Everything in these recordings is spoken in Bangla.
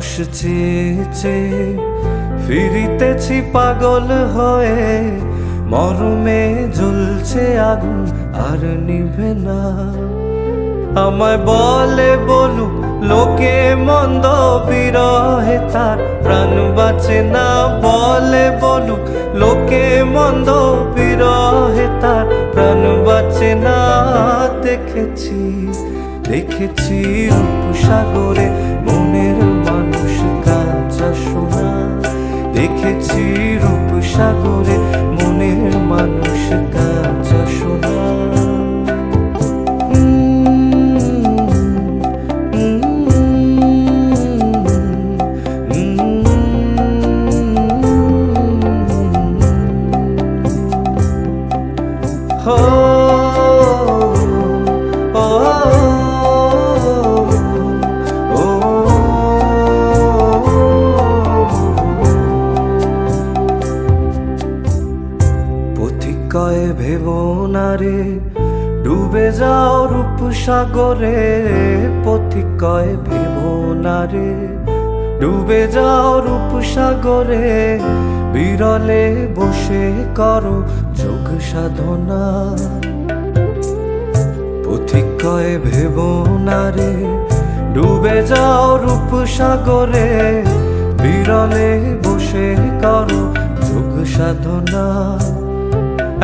মানুষ চেয়েছে ফিরিতেছি পাগল হয়ে, মরমে জ্বলছে আগুন আর নিভে না। আমায় বলে বলুক লোকে মন্দ, বিরহে তার প্রাণ বাঁচে না। বলে বলুক লোকে মন্দ, বিরহে তার প্রাণ বাঁচে না। দেখেছি দেখেছি রূপসাগরে মনের মানুষ কাঁচা সোনা। দেখেছি রূপসাগরে মনের মানুষ কাঁচা সোনা। পথিকয়ে ভেবো না রে ডুবে যাও রূপসাগরে। পথিকয়ে ভেবো না রে ডুবে যাও রূপসাগরে। বিরলে বসে করো যোগ সাধনা। পথিকয়ে ভেবো না রে ডুবে যাও রূপসাগরে। বিরলে বসে করো যোগ সাধনা।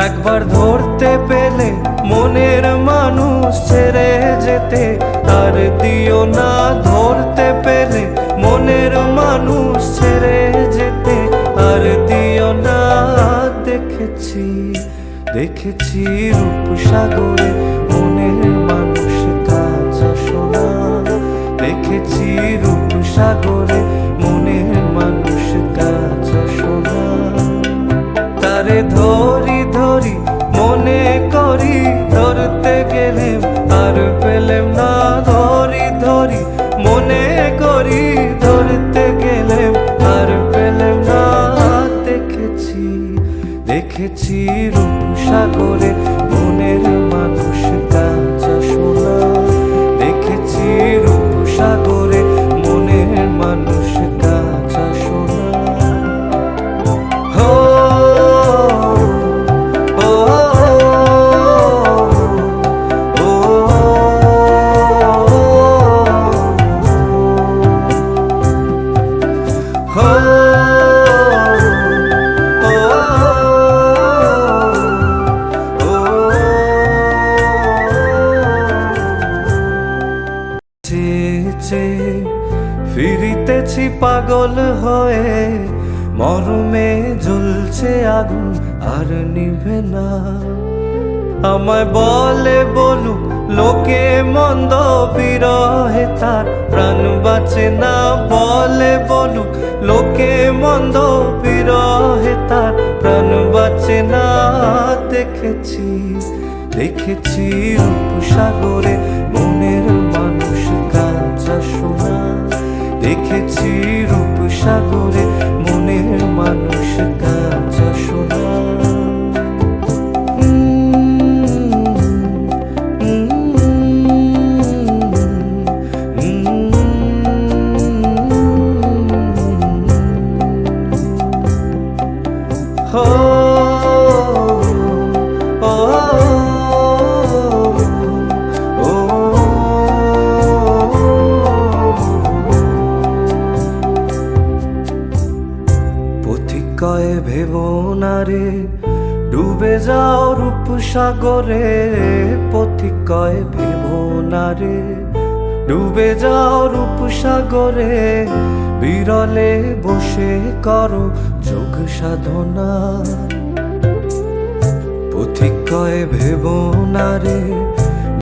একবার ধরতে পেলে মনের মানুষ ছেড়ে যেতে আর দিও না। ধরতে পেলে মনের মানুষ ছেড়ে যেতে আর দিও না। দেখেছি দেখেছি রূপসাগরে মনের মানুষ কাঁচা সোনা। দেখেছি রূপসাগরে মনের মানুষ কাঁচা সোনা। তারে ধরি ধরি মনে করি, ধরতে গেলেম আর পেলেম না। ধরি ধরি মনে করি, ধরতে গেলেম আর পেলেম না। দেখেছি দেখেছি রূপসাগরে মনের মানুষ কাঁচা সোনা। দেখেছি রূপসাগরে মনের মানুষ কাঁচা সোনা। ফিরিতেছি পাগল হয়ে, মরমে জ্বলছে আগুন আর নিভে না। আমায় বলে বলুক লোকে মন্দ, বিরহে তার প্রাণ বাঁচে না। বলে বলুক লোকে মন্দ, বিরহে তার প্রাণ বাঁচে না। দেখেছি দেখেছি রূপসাগরে মনের মানুষ কাঁচা সোনা। দেখেছি রূপসাগরে মনের মানুষ কাঁচা সোনা। পথিকয়ে ভেবো না রে ডুবে যাও রূপসাগরে। পথিকয়ে ভেবো না রে ডুবে যাও রূপসাগরে। বিরলে বসে করো যোগ সাধনা। পথিকয়ে ভেবো না রে